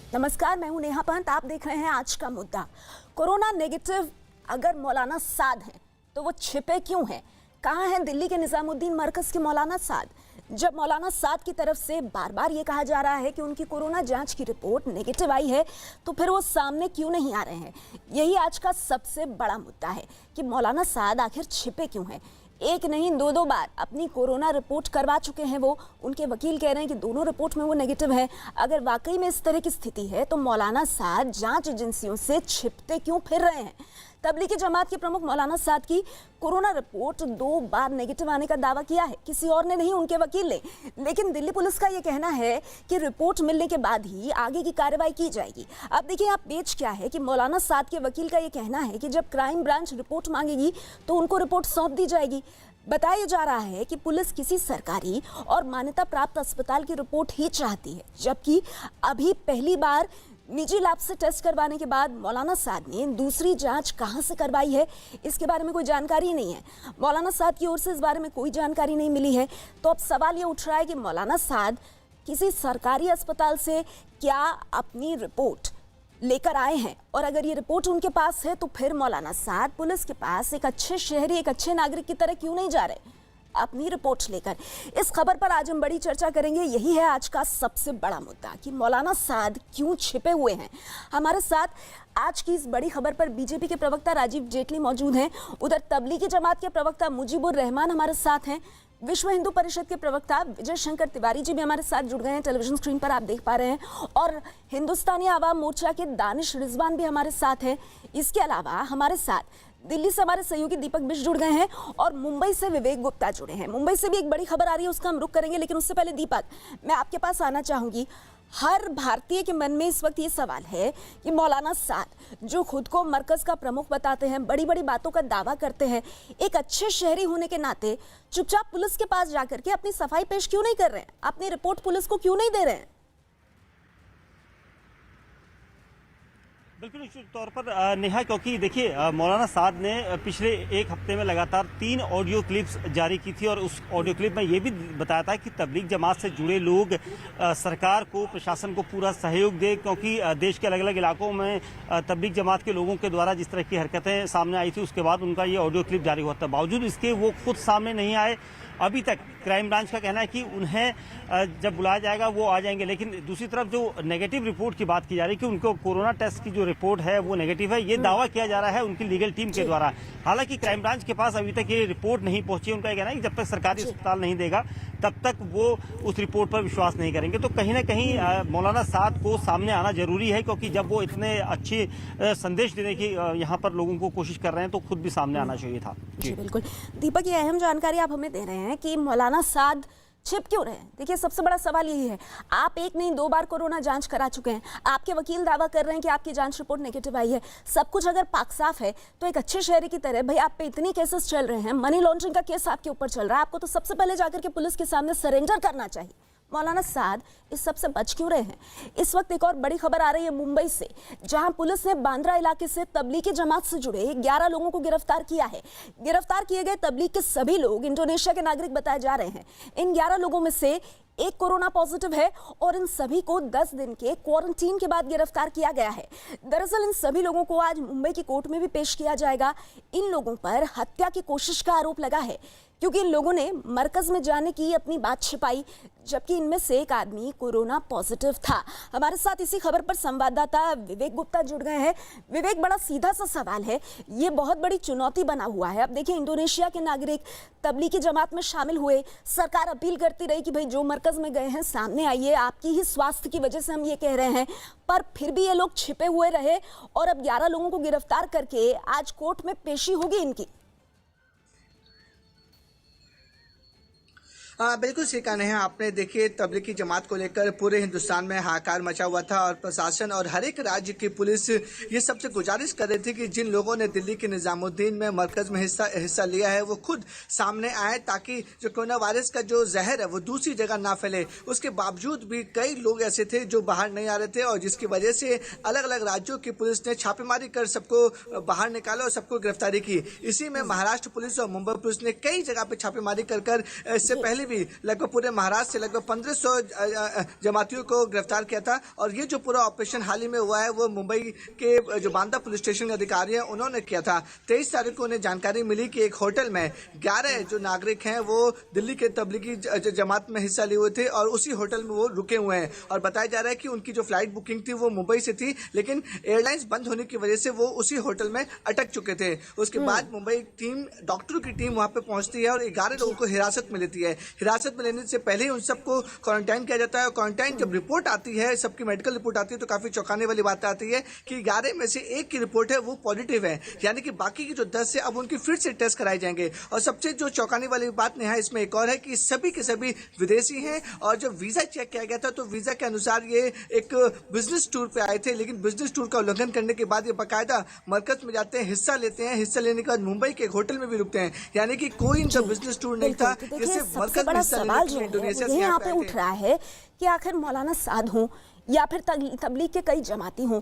नमस्कार, मैं हूं नेहा पंत। आप देख रहे हैं आज का मुद्दा। कोरोना नेगेटिव अगर मौलाना साद हैं तो वो छिपे क्यों हैं? कहां हैं दिल्ली के निजामुद्दीन मरकज के मौलाना साद? जब मौलाना साद की तरफ से बार बार ये कहा जा रहा है कि उनकी कोरोना जांच की रिपोर्ट नेगेटिव आई है, तो फिर वो सामने क्यों नहीं आ रहे हैं? यही आज का सबसे बड़ा मुद्दा है कि मौलाना साद आखिर छिपे क्यों हैं। एक नहीं दो बार अपनी कोरोना रिपोर्ट करवा चुके हैं वो। उनके वकील कह रहे हैं कि दोनों रिपोर्ट में वो नेगेटिव है। अगर वाकई में इस तरह की स्थिति है तो मौलाना साद जांच एजेंसियों से छिपते क्यों फिर रहे हैं? तबलीगी जमात के प्रमुख मौलाना साद की कोरोना रिपोर्ट 2 बार नेगेटिव आने का दावा किया है, किसी और ने नहीं, उनके वकील ने। लेकिन दिल्ली पुलिस का यह कहना है कि रिपोर्ट मिलने के बाद ही आगे की कार्रवाई की जाएगी। अब देखिए आप पेज क्या है कि मौलाना साद के वकील का यह कहना है कि जब क्राइम ब्रांच रिपोर्ट मांगेगी तो उनको रिपोर्ट सौंप दी जाएगी। बताया जा रहा है कि पुलिस किसी सरकारी और मान्यता प्राप्त अस्पताल की रिपोर्ट ही चाहती है, जबकि अभी पहली बार निजी लैब से टेस्ट करवाने के बाद मौलाना साद ने दूसरी जांच कहां से करवाई है, इसके बारे में कोई जानकारी नहीं है। मौलाना साद की ओर से इस बारे में कोई जानकारी नहीं मिली है। तो अब सवाल ये उठ रहा है कि मौलाना साद किसी सरकारी अस्पताल से क्या अपनी रिपोर्ट लेकर आए हैं, और अगर ये रिपोर्ट उनके पास है तो फिर मौलाना साद पुलिस के पास एक अच्छे शहरी, एक अच्छे नागरिक की तरह क्यों नहीं जा रहे अपनी रिपोर्ट लेकर? इस खबर पर आज हम बड़ी चर्चा करेंगे। यही है आज का सबसे बड़ा मुद्दा कि मौलाना साद क्यों छिपे हुए हैं। हमारे साथ आज की इस बड़ी खबर पर बीजेपी के प्रवक्ता राजीव जेटली मौजूद हैं, उधर तबलीगी जमात के प्रवक्ता मुजीबुर रहमान हमारे साथ हैं, विश्व हिंदू परिषद के प्रवक्ता विजय शंकर तिवारी जी भी हमारे साथ जुड़ गए हैं, टेलीविजन स्क्रीन पर आप देख पा रहे हैं, और हिंदुस्तानी आवाम मोर्चा के दानिश रिजवान भी हमारे साथ हैं। इसके अलावा हमारे साथ दिल्ली से हमारे सहयोगी दीपक बिष्ट जुड़ गए हैं और मुंबई से विवेक गुप्ता जुड़े हैं। मुंबई से भी एक बड़ी खबर आ रही है, उसका हम रुख करेंगे, लेकिन उससे पहले दीपक, मैं आपके पास आना चाहूंगी। हर भारतीय के मन में इस वक्त ये सवाल है कि मौलाना साद जो खुद को मरकज का प्रमुख बताते हैं, बड़ी बड़ी बातों का दावा करते हैं, एक अच्छे शहरी होने के नाते चुपचाप पुलिस के पास जाकर के अपनी सफाई पेश क्यों नहीं कर रहे हैं, अपनी रिपोर्ट पुलिस को क्यों नहीं दे रहे हैं? बिल्कुल निश्चित तौर पर नेहा, क्योंकि देखिए मौलाना साद ने पिछले एक हफ्ते में लगातार 3 ऑडियो क्लिप्स जारी की थी और उस ऑडियो क्लिप में ये भी बताया था कि तबलीग जमात से जुड़े लोग सरकार को, प्रशासन को पूरा सहयोग दे, क्योंकि देश के अलग अलग इलाकों में तबलीग जमात के लोगों के द्वारा जिस तरह की हरकतें सामने आई थी, उसके बाद उनका ये ऑडियो क्लिप जारी हुआ था। बावजूद इसके वो खुद सामने नहीं आए। अभी तक क्राइम ब्रांच का कहना है कि उन्हें जब बुलाया जाएगा वो आ जाएंगे, लेकिन दूसरी तरफ जो नेगेटिव रिपोर्ट की बात की जा रही है कि उनको कोरोना टेस्ट की जो रिपोर्ट है वो नेगेटिव है, ये दावा किया जा रहा है उनकी लीगल टीम के द्वारा। हालांकि क्राइम ब्रांच के पास अभी तक ये रिपोर्ट नहीं पहुंची। उनका कहना है कि जब तक सरकारी अस्पताल नहीं देगा तब तक वो उस रिपोर्ट पर विश्वास नहीं करेंगे। तो कहीं ना कहीं मौलाना साद को सामने आना जरूरी है, क्योंकि जब वो इतने अच्छे संदेश देने की यहाँ पर लोगों को कोशिश कर रहे हैं तो खुद भी सामने आना चाहिए था। जी बिल्कुल दीपक, ये अहम जानकारी आप हमें दे रहे हैं कि मौलाना साद छिप क्यों रहे हैं। देखिए सबसे बड़ा सवाल यही है, आप एक नहीं 2 बार कोरोना जांच करा चुके हैं, आपके वकील दावा कर रहे हैं कि आपकी जांच रिपोर्ट नेगेटिव आई है, सब कुछ अगर पाक साफ है तो एक अच्छे शहरी की तरह भाई आप पे इतनी केसेस चल रहे हैं, मनी लॉन्ड्रिंग का केस आपके ऊपर चल रहा है, आपको तो सबसे पहले जाकर के पुलिस के सामने सरेंडर करना चाहिए। मौलाना साद इस सब से बच क्यों रहे हैं? इस वक्त एक और बड़ी खबर आ रही है मुंबई से, जहां पुलिस ने बांद्रा इलाके से तबलीगी जमात से जुड़े 11 लोगों को गिरफ्तार किया है। गिरफ्तार किए गए तबलीग के सभी लोग इंडोनेशिया के नागरिक बताए जा रहे हैं। इन 11 लोगों में से एक कोरोना पॉजिटिव है और इन सभी को 10 दिन के क्वारंटीन के बाद गिरफ्तार किया गया है। दरअसल इन सभी लोगों को आज मुंबई की कोर्ट में भी पेश किया जाएगा। इन लोगों पर हत्या की कोशिश का आरोप लगा है, क्योंकि इन लोगों ने मरकज में जाने की अपनी बात छिपाई, जबकि इनमें से एक आदमी कोरोना पॉजिटिव था। हमारे साथ इसी खबर पर संवाददाता विवेक गुप्ता जुड़ गए हैं। विवेक, बड़ा सीधा सा सवाल है, ये बहुत बड़ी चुनौती बना हुआ है। अब देखिए इंडोनेशिया के नागरिक तबलीगी जमात में शामिल हुए, सरकार अपील करती रही कि भाई जो मरकज में गए हैं सामने आइए, आपकी ही स्वास्थ्य की वजह से हम ये कह रहे हैं, पर फिर भी ये लोग छिपे हुए रहे और अब 11 लोगों को गिरफ्तार करके आज कोर्ट में पेशी होगी इनकी। बिल्कुल सही कहा है आपने। देखिए तबलीगी जमात को लेकर पूरे हिंदुस्तान में हाहाकार मचा हुआ था और प्रशासन और हर एक राज्य की पुलिस ये सबसे गुजारिश कर रही थी कि जिन लोगों ने दिल्ली के निजामुद्दीन में मरकज में हिस्सा लिया है वो खुद सामने आए, ताकि जो कोरोना वायरस का जो जहर है वो दूसरी जगह ना फैले। उसके बावजूद भी कई लोग ऐसे थे जो बाहर नहीं आ रहे थे और जिसकी वजह से अलग अलग राज्यों की पुलिस ने छापेमारी कर सबको बाहर निकाला और सबको गिरफ्तारी की। इसी में महाराष्ट्र पुलिस और मुंबई पुलिस ने कई जगह पे छापेमारी कर इससे पहले भी लगभग पूरे महाराष्ट्र से लगभग 1500 जमातियों को गिरफ्तार किया था। और ये जो पूरा ऑपरेशन हाल ही में हुआ है वो मुंबई के जो बांदा पुलिस स्टेशन के अधिकारी हैं उन्होंने किया था। 23 तारीख को उन्हें जानकारी मिली कि एक होटल में 11 जो नागरिक हैं वो दिल्ली के तबलीगी जमात में हिस्सा लिए हुए थे और उसी होटल में वो रुके हुए हैं। और बताया जा रहा है कि उनकी जो फ्लाइट बुकिंग थी वो मुंबई से थी, लेकिन एयरलाइंस बंद होने की वजह से वो उसी होटल में अटक चुके थे। उसके बाद मुंबई टीम, डॉक्टरों की टीम वहां पे पहुंचती है और 11 लोगों को हिरासत में लेती है। हिरासत में लेने से पहले ही उन सबको क्वारंटाइन किया जाता है और क्वारंटाइन जब रिपोर्ट आती है, सबकी मेडिकल रिपोर्ट आती है, तो काफी चौंकाने वाली बात आती है कि 11 में से एक की रिपोर्ट है वो पॉजिटिव है, यानी कि बाकी की जो 10 है अब उनकी फिर से टेस्ट कराए जाएंगे। और सबसे जो चौंकाने वाली बात नेहा इसमें एक और है कि सभी के सभी विदेशी हैं और जब वीजा चेक किया गया था तो वीजा के अनुसार ये एक बिजनेस टूर पे आए थे, लेकिन बिजनेस टूर का उल्लंघन करने के बाद ये बाकायदा मरकज में जाते हैं, हिस्सा लेते हैं, हिस्सा लेने के बाद मुंबई के एक होटल में भी रुकते हैं, यानी कि कोई इनका बिजनेस टूर नहीं था। देखिए, सबसे बड़ा सवाल जो है यहाँ पे उठ रहा है कि आखिर मौलाना साद हो या फिर तबलीग के कई जमाती हों,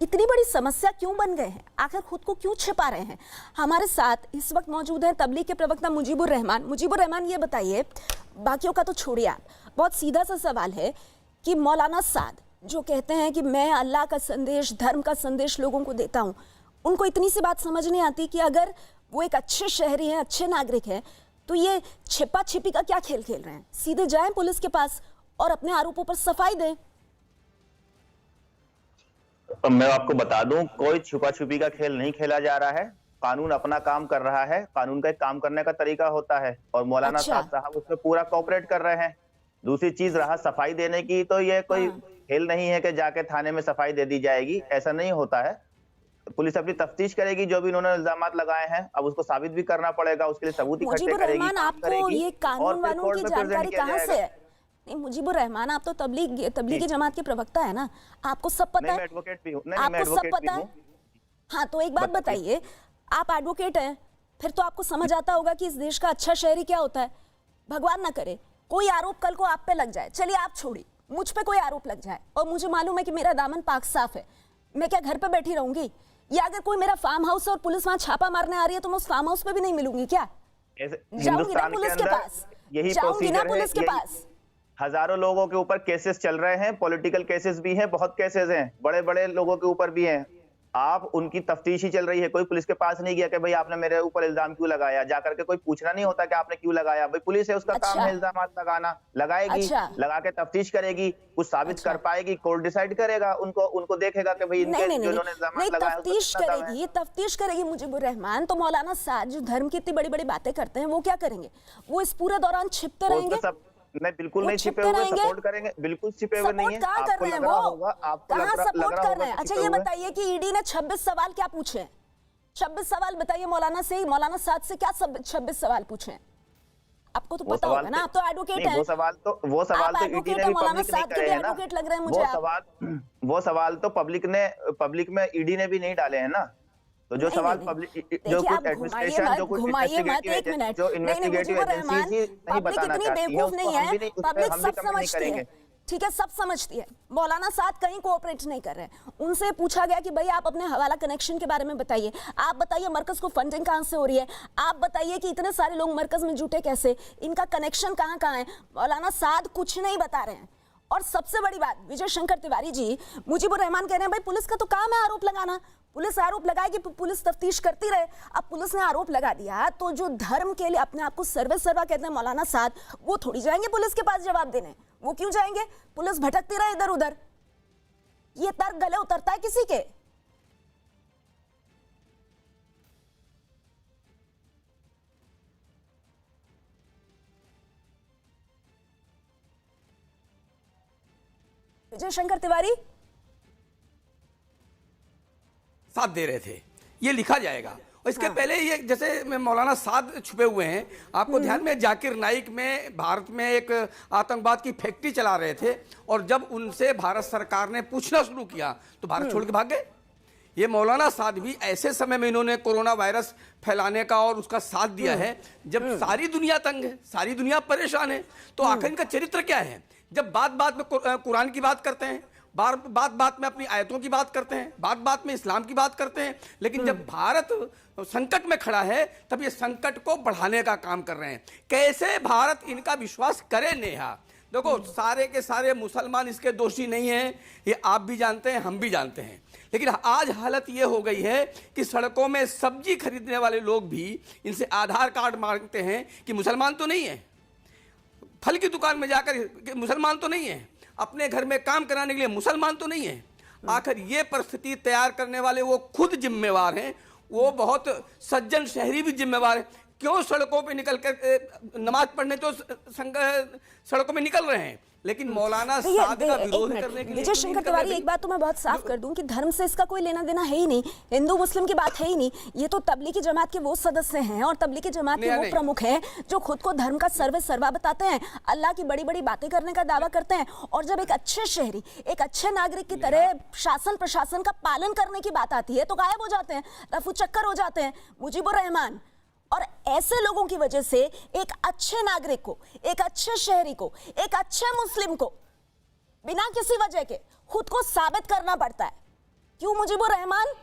इतनी बड़ी समस्या क्यों बन गए हैं? आखिर खुद को क्यों छिपा रहे हैं? हमारे साथ इस वक्त मौजूद हैं तबलीग के प्रवक्ता मुजीबुर रहमान। मुजीबुर रहमान, ये बताइए, बाकियों का तो छोड़िए, आप, बहुत सीधा सा सवाल है कि मौलाना साद जो कहते हैं कि मैं अल्लाह का संदेश, धर्म का संदेश लोगों को देता हूँ, उनको इतनी सी बात समझ नहीं आती कि अगर वो एक अच्छे शहरी हैं, अच्छे नागरिक हैं, तो ये छिपा छिपी का क्या खेल खेल रहे हैं? सीधे जाएं पुलिस के पास और अपने आरोपों पर सफाई दें। तो मैं आपको बता दूं, कोई छुपा छुपी का खेल नहीं खेला जा रहा है। कानून अपना काम कर रहा है, कानून का एक काम करने का तरीका होता है और मौलाना साहब उसमें पूरा कोऑपरेट कर रहे हैं। दूसरी चीज रहा सफाई देने की, तो ये कोई खेल नहीं है कि जाके थाने में सफाई दे दी जाएगी, ऐसा नहीं होता है। पुलिस अपनी तफ्तीश करेगी, जो भी उन्होंने इल्जामात लगाए हैं अब उसको साबित भी करना पड़ेगा, उसके लिए सबूत इकट्ठे करेगी, आपको ये कानून वानून की जानकारी कहाँ से है? नहीं मुजीबुर रहमान, आप तो तबलीगी जमात के प्रवक्ता है ना, आपको सब पता है, एडवोकेट भी हूं, आपको सब पता है। हाँ, तो एक बात बताइए, आप एडवोकेट हैं, फिर तो आपको समझ आता होगा कि इस देश का अच्छा शहरी क्या होता है। भगवान ना करे कोई आरोप कल को आप पे लग जाए, चलिए आप छोड़िए, मुझ पे कोई आरोप लग जाए और मुझे मालूम है कि मेरा दामन पाक साफ है, मैं क्या घर पे बैठी रहूंगी? या अगर कोई मेरा फार्म हाउस और पुलिस वहां छापा मारने आ रही है तो मैं उस फार्म हाउस पे भी नहीं मिलूंगी क्या? जाऊंगी ना पुलिस के पास, जाऊंगी ना पुलिस के पास। हजारों लोगों के ऊपर केसेस चल रहे हैं, पॉलिटिकल केसेस भी हैं, बहुत केसेस हैं, बड़े बड़े लोगों के ऊपर भी हैं। आप उनकी तफ्तीश ही चल रही है, कोई पुलिस के पास नहीं गया कि भाई आपने मेरे ऊपर इल्जाम क्यों लगाया, जाकर के कोई पूछना नहीं होता कि आपने क्यों लगाया। भाई पुलिस है, उसका काम है इल्जाम लगाना, लगाएगी, लगा के तफ्तीश करेगी, कुछ साबित कर पाएगी, कोर्ट डिसाइड करेगा, उनको देखेगा कि भाई इनके जिन्होंने इल्जाम लगाया तफ्तीश करेगी मुजीबुर रहमान। तो मौलाना साद जो धर्म की इतनी बड़ी बड़ी बातें करते हैं वो क्या करेंगे? वो इस पूरे दौरान छिपते रहेंगे? नहीं, बिल्कुल नहीं छिपे हुए, सपोर्ट करेंगे, बिल्कुल छिपे हुए नहीं है। आपको लग रहा होगा, आपको लग रहा होगा। अच्छा ये बताइए कि ईडी ने 26 सवाल क्या पूछे हैं? 26 सवाल बताइए मौलाना से, मौलाना साद से क्या 26 सवाल पूछे हैं? आपको तो पता होगा ना, आप तो एडवोकेट हैं। वो सवाल तो ईडी ने भी पब्लिक नहीं करे हैं ना। लग रहे हैं मुझे वो सवाल तो पब्लिक में ईडी ने भी नहीं डाले हैं ना। तो जो सवाल पब्लिक, जो कुछ एडमिनिस्ट्रेशन, जो कुछ इन्वेस्टिगेटिव एजेंसीज नहीं बताना चाहती है, पब्लिक सब समझती है, ठीक है, सब समझती है। मौलाना साद कहीं कोऑपरेट नहीं कर रहे हैं। उनसे पूछा गया कि भाई आप अपने हवाला कनेक्शन के बारे में बताइए, आप बताइए मरकज को फंडिंग कहां से हो रही है, आप बताइए कि इतने सारे लोग मरकज में जुटे कैसे, इनका कनेक्शन कहां कहां है। मौलाना साद कुछ नहीं बता रहे हैं। और सबसे बड़ी बात, विजय शंकर तिवारी जी, मुजीबुर रहमान कह रहे हैं भाई पुलिस का तो काम है आरोप लगाना, पुलिस आरोप लगाएगी, पुलिस तफ्तीश करती रहे। अब पुलिस ने आरोप लगा दिया तो जो धर्म के लिए अपने आप को सर्वा कहते हैं मौलाना साद, वो थोड़ी जाएंगे पुलिस के पास जवाब देने। वो क्यों जाएंगे? पुलिस भटकती रहे इधर उधर, ये तर्क गले उतरता है किसी के? विजय शंकर तिवारी साथ दे रहे थे, ये लिखा जाएगा। और इसके पहले ये जैसे मौलाना साद छुपे हुए हैं, आपको ध्यान में जाकिर नाइक में भारत में एक आतंकवाद की फैक्ट्री चला रहे थे और जब उनसे भारत सरकार ने पूछना शुरू किया तो भारत छोड़ के भाग गए। ये मौलाना साद भी ऐसे समय में इन्होंने कोरोना वायरस फैलाने का और उसका साथ दिया है जब सारी दुनिया तंग है, सारी दुनिया परेशान है। तो आखिर इनका चरित्र क्या है? जब बात में कुरान की बात करते हैं, बात बात में अपनी आयतों की बात करते हैं, बात बात में इस्लाम की बात करते हैं, लेकिन जब भारत संकट में खड़ा है तब ये संकट को बढ़ाने का काम कर रहे हैं। कैसे भारत इनका विश्वास करे नेहा? देखो, सारे के सारे मुसलमान इसके दोषी नहीं हैं, ये आप भी जानते हैं, हम भी जानते हैं, लेकिन आज हालत ये हो गई है कि सड़कों में सब्जी खरीदने वाले लोग भी इनसे आधार कार्ड मांगते हैं कि मुसलमान तो नहीं है, फल की दुकान में जाकर मुसलमान तो नहीं है, अपने घर में काम कराने के लिए मुसलमान तो नहीं है। आखिर ये परिस्थिति तैयार करने वाले वो खुद जिम्मेवार हैं, वो बहुत सज्जन शहरी भी जिम्मेवार हैं। क्यों सड़कों पे निकल कर नमाज पढ़ने तो सड़कों में निकल रहे हैं, लेकिन मौलाना साद का विरोध करने के लिए विजय शंकर तिवारी, एक बात तो मैं बहुत साफ कर दूं कि धर्म से इसका कोई लेना देना है ही नहीं, हिंदू मुस्लिम की बात है ही नहीं। ये तो तबलीगी जमात के वो सदस्य हैं और तबलीगी जमात के वो प्रमुख हैं जो खुद को धर्म का सर्वे सर्वा बताते हैं, अल्लाह की बड़ी बड़ी बातें करने का दावा करते हैं, और जब एक अच्छे शहरी, एक अच्छे नागरिक की तरह शासन प्रशासन का पालन करने की बात आती है तो गायब हो जाते हैं, रफू चक्कर हो जाते हैं मुजीबुर रहमान। और ऐसे लोगों की वजह से एक अच्छे नागरिक को, एक अच्छे शहरी को, एक अच्छे मुस्लिम को बिना किसी वजह के खुद को साबित करना पड़ता है। क्यों मुजीबुर रहमान?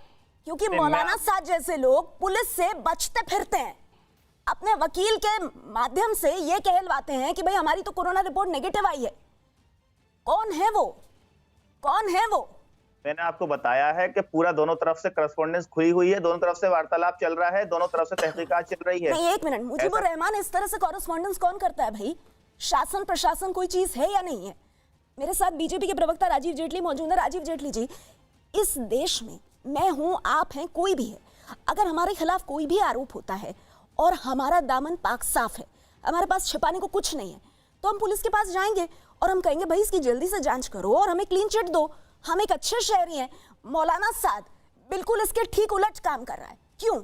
क्योंकि मौलाना साद जैसे लोग पुलिस से बचते फिरते हैं, अपने वकील के माध्यम से ये कहलवाते हैं कि भाई हमारी तो कोरोना रिपोर्ट नेगेटिव आई है। कौन है वो? कौन है वो? मैंने आपको बताया है कि पूरा दोनों तरफ से करस्पॉन्डेंस खुली हुई है, दोनों तरफ से वार्तालाप चल रहा है, दोनों तरफ से तहकीकात चल रही है। नहीं, एक मिनट, मुजीबुर रहमान, इस तरह से कॉरेस्पॉन्डेंस कौन करता है भाई? शासन प्रशासन कोई चीज है या नहीं है? मेरे साथ बीजेपी के प्रवक्ता राजीव जेटली मौजूद है। राजीव जेटली जी, इस देश में मैं हूं, आप हैं, कोई भी है, अगर हमारे खिलाफ कोई भी आरोप होता है और हमारा दामन पाक साफ है, हमारे पास छिपाने को कुछ नहीं है, तो हम पुलिस के पास जाएंगे और हम कहेंगे भाई इसकी जल्दी से जांच करो और हमें क्लीन चिट दो, हम एक अच्छे शहरी हैं। मौलाना साद बिल्कुल इसके ठीक उलट काम कर रहा है, क्यों?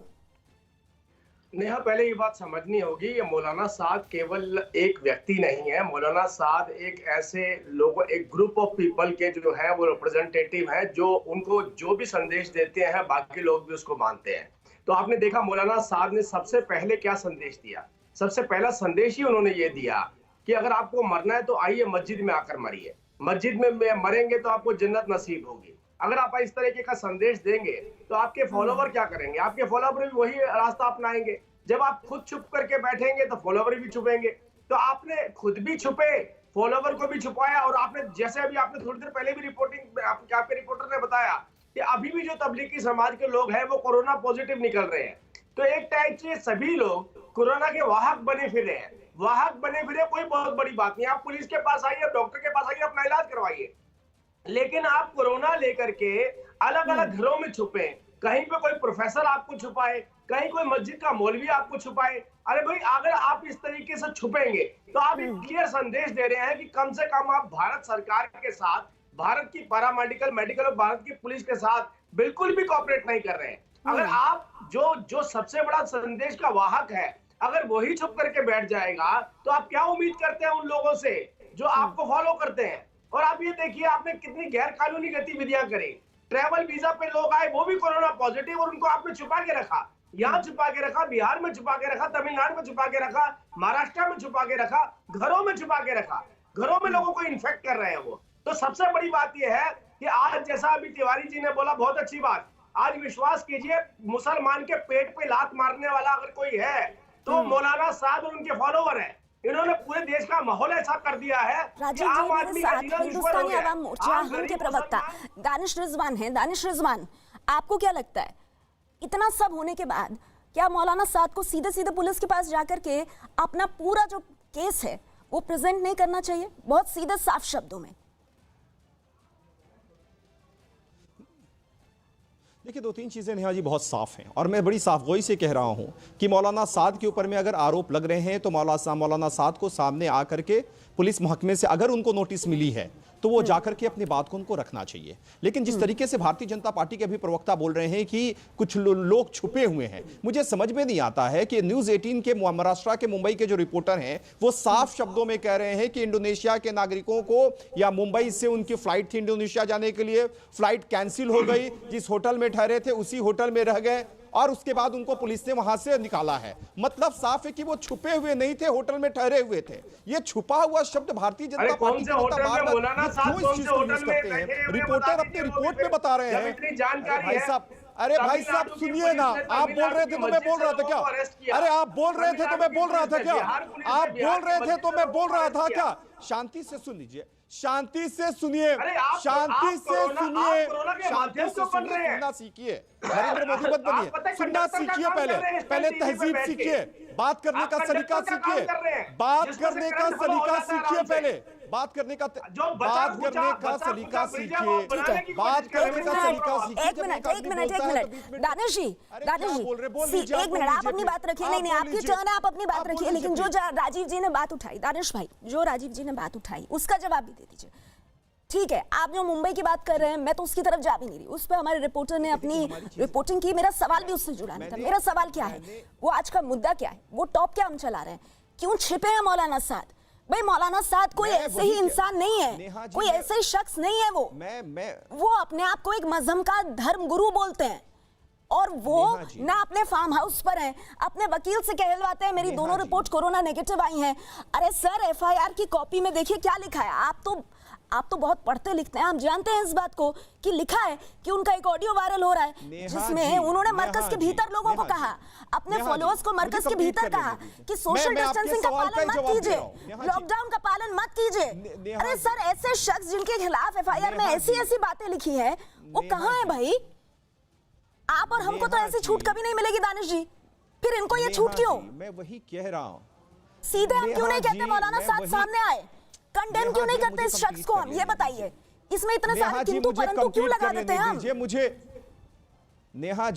नेहा, पहले ये बात समझनी होगी, ये मौलाना साद केवल एक व्यक्ति नहीं है। मौलाना साद एक ऐसे लोगों, एक ग्रुप ऑफ पीपल के जो है वो रिप्रेजेंटेटिव है, जो उनको जो भी संदेश देते हैं बाकी लोग भी उसको मानते हैं। तो आपने देखा मौलाना साद ने सबसे पहले क्या संदेश दिया? सबसे पहला संदेश ही उन्होंने ये दिया कि अगर आपको मरना है तो आइए मस्जिद में आकर मरिए, मस्जिद में मरेंगे तो आपको जन्नत नसीब होगी। अगर आप इस तरीके का संदेश देंगे तो आपके फॉलोवर क्या करेंगे? आपके फॉलोवर भी वही रास्ता अपनाएंगे। जब आप खुद छुप करके बैठेंगे तो फॉलोवर भी छुपेंगे। तो आपने खुद भी छुपे, फॉलोवर को भी छुपाया, और आपने, जैसे अभी आपने थोड़ी देर पहले भी रिपोर्टिंग आपके रिपोर्टर ने बताया कि अभी भी जो तबलीगी समाज के लोग हैं वो कोरोना पॉजिटिव निकल रहे हैं। तो एक टाइप से सभी लोग कोरोना के वाहक बने फिर रहे हैं। वाहक बने फिरे कोई बहुत बड़ी बात नहीं, आप पुलिस के पास आइए, डॉक्टर के पास आइए, अपना इलाज करवाइए, लेकिन आप कोरोना लेकर के अलग अलग घरों में छुपे, कहीं पे कोई प्रोफेसर आपको छुपाए, कहीं कोई मस्जिद का मौलवी आपको छुपाए। अरे भाई, अगर आप इस तरीके से छुपेंगे तो आप एक क्लियर संदेश दे रहे हैं कि कम से कम आप भारत सरकार के साथ, भारत की पैरामेडिकल, मेडिकल और भारत की पुलिस के साथ बिल्कुल भी कोऑपरेट नहीं कर रहे हैं। अगर आप जो सबसे बड़ा संदेश का वाहक है, अगर वही छुप करके बैठ जाएगा तो आप क्या उम्मीद करते हैं उन लोगों से जो आपको फॉलो करते हैं? और आप ये देखिए आपने कितनी गैर कानूनी गतिविधियां करी। ट्रैवल वीजा पे लोग आए, वो भी कोरोना पॉजिटिव, और उनको आपने छुपा के रखा। यहाँ छुपा के रखा, बिहार में छुपा के रखा, तमिलनाडु में छुपा के रखा, महाराष्ट्र में छुपा के रखा, घरों में छुपा के रखा, घरों में लोगों को इन्फेक्ट कर रहे हैं वो। तो सबसे बड़ी बात यह है कि आज, जैसा अभी तिवारी जी ने बोला, बहुत अच्छी बात, आज विश्वास कीजिए मुसलमान के पेट पे लात मारने वाला अगर कोई है तो मौलाना साद और उनके फॉलोवर है। इन्होंने पूरे देश का माहौल ऐसा कर दिया है कि आम आदमी का जीना दुश्मन हो गया। आवाम मोर्चा के प्रवक्ता दानिश रिजवान हैं। दानिश रिजवान, आपको क्या लगता है, इतना सब होने के बाद क्या मौलाना साद को सीधे सीधे पुलिस के पास जाकर के अपना पूरा जो केस है वो प्रेजेंट नहीं करना चाहिए, बहुत सीधे साफ शब्दों में? देखिए, दो तीन चीज़ें नेहा जी बहुत साफ हैं और मैं बड़ी साफगोई से कह रहा हूं कि मौलाना साद के ऊपर में अगर आरोप लग रहे हैं तो मौलाना साद को सामने आकर के पुलिस महकमे से अगर उनको नोटिस मिली है तो वो जाकर के अपनी बात को उनको रखना चाहिए। लेकिन जिस तरीके से भारतीय जनता पार्टी के भी प्रवक्ता बोल रहे हैं कि कुछ लोग छुपे हुए हैं, मुझे समझ में नहीं आता है कि न्यूज़ 18 के महाराष्ट्र के मुंबई के जो रिपोर्टर हैं वो साफ शब्दों में कह रहे हैं कि इंडोनेशिया के नागरिकों को, या मुंबई से उनकी फ्लाइट थी इंडोनेशिया जाने के लिए, फ्लाइट कैंसिल हो गई, जिस होटल में ठहरे थे उसी होटल में रह गए, और उसके बाद उनको पुलिस ने वहां से निकाला है। मतलब साफ है कि वो छुपे हुए नहीं थे, होटल में ठहरे हुए थे। ये छुपा हुआ शब्द भारतीय जनता पार्टी के नेता क्यों इस चीज को यूज करते हैं? रिपोर्टर अपनी रिपोर्ट में बता रहे हैं। भाई साहब, अरे भाई साहब सुनिए ना, आप बोल रहे थे तो मैं बोल रहा था क्या? अरे आप बोल रहे थे तो मैं बोल रहा था क्या? आप बोल रहे थे तो मैं बोल रहा था क्या? शांति से सुन लीजिए, शांति से सुनिए, शांति से सुनिए, शांति से सुनिए, सुनना सीखिए। नरेंद्र मोदी मत बनिए, सुनना सीखिए। पहले तहजीब सीखिए, बात करने का सलीका सीखिए, बात करने का सलीका सीखिए, पहले बात करने का सलीका सीखिए, बात करने का सलीका सीखिए। एक मिनट दानिश जी, एक मिनट, आप अपनी बात रखिए। नहीं, आपकी टर्न है, आप अपनी बात रखिए। लेकिन जो राजीव जी ने बात उठाई, दानिश भाई, जो राजीव जी ने बात उठाई उसका जवाब भी दे दीजिए। ठीक है, आप जो मुंबई की बात कर रहे हैं, मैं तो उसकी तरफ जा भी नहीं रही। उस पर हमारे रिपोर्टर ने अपनी रिपोर्टिंग की। मेरा सवाल भी उससे जुड़ा नहीं था। मेरा सवाल क्या है, वो आज का मुद्दा क्या है, वो टॉप क्या हम चला रहे हैं, क्यों छिपे हैं मौलाना साद? भाई मौलाना साद कोई ऐसे ही इंसान नहीं है, कोई ऐसे ही शख्स नहीं है। वो अपने आप को एक मजहब का धर्म गुरु बोलते हैं और वो ना अपने फार्म हाउस पर हैं, अपने वकील से कहलवाते हैं मेरी दोनों रिपोर्ट कोरोना नेगेटिव आई हैं। अरे सर, एफआईआर की कॉपी में देखिए क्या लिखा है। आप तो बहुत पढ़ते लिखते हैं, आप जानते हैं इस बात को कि लिखा है कि उनका एक ऑडियो वायरल हो रहा है जिसमें उन्होंने मरकज के भीतर लोगों को कहा, अपने फॉलोअर्स को मरकज के भीतर कहा कि सोशल डिस्टेंसिंग का पालन मत कीजिए, लॉकडाउन का पालन मत कीजिए। अरे सर, ऐसे शख्स जिनके खिलाफ एफआईआर में ऐसी बातें लिखी है, वो कहाँ है भाई? आप और हमको तो ऐसी छूट कभी नहीं मिलेगी दानिश जी, फिर इनको ये छूट क्यों? मैं वही कह रहा हूँ, सीधे हम क्यों नहीं कहते मौलाना साद सामने आए? कंडेम क्यों नहीं करते इस शख्स को? हम ये बताइए, इसमें इतने सारे किंतु परंतु क्यों लगा देते हैं हम? मुझे नेहा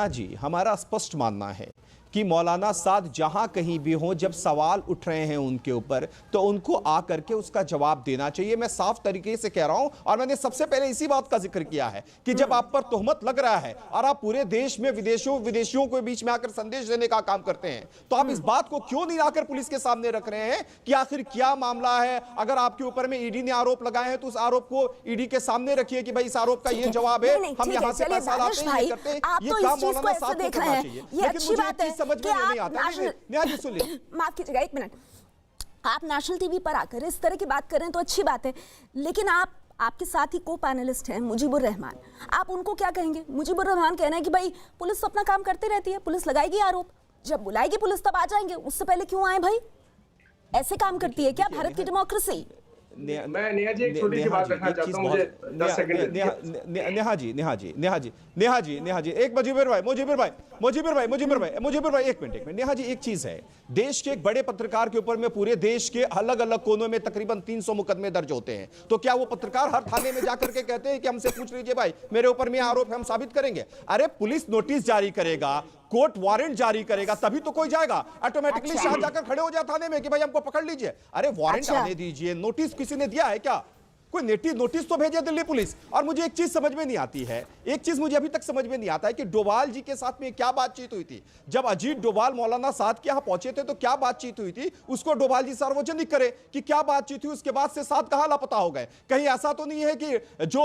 जी, हमारा स्पष्ट मानना है कि मौलाना साद जहां कहीं भी हो, जब सवाल उठ रहे हैं उनके ऊपर, तो उनको आकर के उसका जवाब देना चाहिए। मैं साफ तरीके से कह रहा हूं, और मैंने सबसे पहले इसी बात का जिक्र किया है कि जब आप पर तोहमत लग रहा है और आप पूरे देश में विदेशियों के बीच में आकर संदेश देने का काम करते हैं, तो आप इस बात को क्यों नहीं लाकर पुलिस के सामने रख रहे हैं कि आखिर क्या मामला है? अगर आपके ऊपर में ईडी ने आरोप लगाए हैं तो उस आरोप को ईडी के सामने रखिए कि भाई इस आरोप का ये जवाब है, हम यहां से पैसा लाते हैं, ये करते हैं। ये काम मौलाना साद को करना चाहिए। लेकिन मुझे एक चीज समझ में नहीं आता। माफ कीजिएगा, एक मिनट, आप नेशनल टीवी पर आकर इस तरह की बात कर रहे हैं तो अच्छी बात है, लेकिन आपके साथ ही को पैनलिस्ट हैं मुजीबुर रहमान, आप उनको क्या कहेंगे? मुजीबुर रहमान कहना है कि भाई पुलिस अपना काम करती रहती है, पुलिस लगाएगी आरोप, जब बुलाएगी पुलिस तब आ जाएंगे, उससे पहले क्यों आए भाई? ऐसे काम करती है क्या भारत की डेमोक्रेसी? मैं नेहा जी एक छोटी सी बात रखना चाहता हूं, मुझे 10 सेकंड। नेहा जी, एक मुजीबर भाई, एक मिनट। नेहा जी, एक चीज है, देश के एक बड़े पत्रकार के ऊपर में पूरे देश के अलग अलग कोनों में तकरीबन 300 मुकदमे दर्ज होते हैं, तो क्या वो पत्रकार हर थाने में जाकर के कहते हैं कि हमसे पूछ लीजिए भाई मेरे ऊपर में आरोप है, हम साबित करेंगे? अरे पुलिस नोटिस जारी करेगा, कोर्ट वारंट जारी करेगा, तभी तो कोई जाएगा। ऑटोमेटिकली शाह जाकर खड़े हो जाए थाने में कि भाई हमको पकड़ लीजिए। अरे वारंट आने दीजिए, नोटिस किसी ने दिया है क्या? कोई नोटिस तो भेजे दिल्ली पुलिस। और मुझे एक चीज समझ में नहीं आती है, एक चीज मुझे अभी तक समझ में नहीं आता है कि डोभाल जी के साथ में क्या बातचीत हुई थी। जब अजीत डोभाल मौलाना साद के यहां पहुंचे थे तो क्या बातचीत हुई थी, उसको डोभाल जी सार्वजनिक करे कि क्या बातचीत हुई। उसके बाद से साद कहां लापता हो गए? कहीं ऐसा तो नहीं है कि जो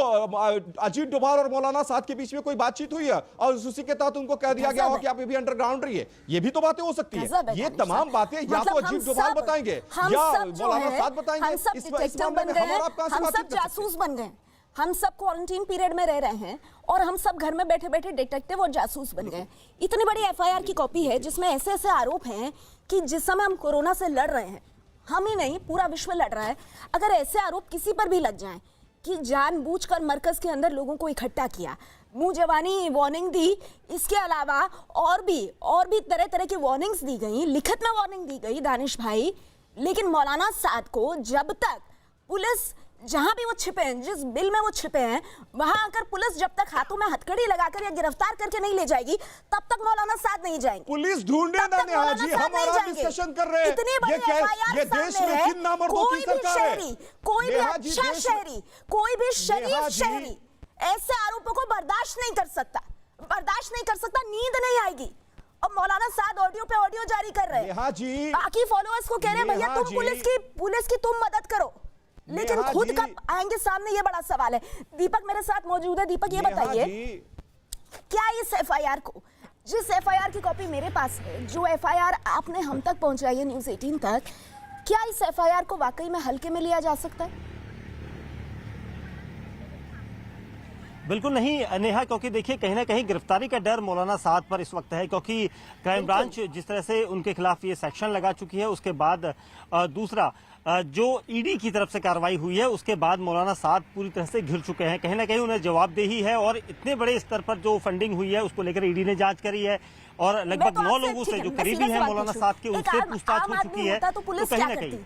अजीत डोभाल और मौलाना साद के बीच में कोई बातचीत हुई है और उसी के तहत उनको कह दिया गया हो कि आप अभी अंडरग्राउंड रहिए? ये भी तो बातें हो सकती है। ये तमाम बातें या तो अजीत डोभाल बताएंगे या मौलाना साद बताएंगे। इस मामले में हम और आप कहां से बातचीत कर सकते हैं? बन गए, हम सब क्वारंटीन पीरियड में रह रहे हैं और हम सब घर में बैठे बैठे डिटेक्टिव और जासूस बन गए। इतनी बड़ी एफआईआर की कॉपी है जिसमें ऐसे ऐसे आरोप हैं कि जिस समय हम कोरोना से लड़ रहे हैं, हम ही नहीं पूरा विश्व लड़ रहा है, अगर ऐसे आरोप किसी पर भी लग जाएं कि जानबूझकर मरकज के अंदर लोगों को इकट्ठा किया, मुंह जवानी वार्निंग दी, इसके अलावा और भी तरह तरह की वार्निंग्स दी गई, लिखित में वार्निंग दी गई दानिश भाई, लेकिन मौलाना साद को जब तक पुलिस जहां भी वो छिपे हैं, जिस बिल में वो छिपे हैं, वहां आकर पुलिस जब तक हाथों में हथकड़ी लगाकर या गिरफ्तार करके नहीं ले जाएगी, तब तक मौलाना साद नहीं जाएंगे। पुलिस ढूंढे ना नेहा जी, हम और आप डिस्कशन कर रहे हैं। इतनी बड़ी एफआईआर ये देश में किन नामर्दों की सरकार है? कोई भी अच्छा शहरी, कोई भी शरीफ शहरी ऐसे आरोपों को बर्दाश्त नहीं कर सकता, नींद नहीं आएगी। और मौलाना साद ऑडियो पे ऑडियो जारी कर रहे हैं, बाकी फॉलोअर्स को कह रहे हैं भैया तुम पुलिस की तुम मदद करो, लेकिन खुद कब आएंगे सामने, ये बड़ा सवाल है। दीपक मेरे साथ मौजूद है। दीपक, ये बताइए क्या इस एफआईआर को, जिस एफआईआर की कॉपी मेरे पास है, जो एफआईआर आपने हम तक पहुंचाई है न्यूज़ 18 तक, क्या इस एफआईआर को वाकई में हल्के में लिया जा सकता है? बिल्कुल नहीं नेहा, क्योंकि देखिए कहीं ना कहीं गिरफ्तारी का डर मौलाना साद पर इस वक्त है, क्योंकि क्राइम ब्रांच जिस तरह से उनके खिलाफ ये सेक्शन लगा चुकी है, उसके बाद दूसरा जो ईडी की तरफ से कार्रवाई हुई है, उसके बाद मौलाना साद पूरी तरह से घिर चुके हैं। कहीं ना कहीं उन्हें जवाबदेही है और इतने बड़े स्तर पर जो फंडिंग हुई है उसको लेकर ईडी ने जांच करी है और लगभग 9 लोगों से जो करीबी हैं मौलाना साद के, उनसे पूछताछ हो चुकी है। तो कहीं ना कहीं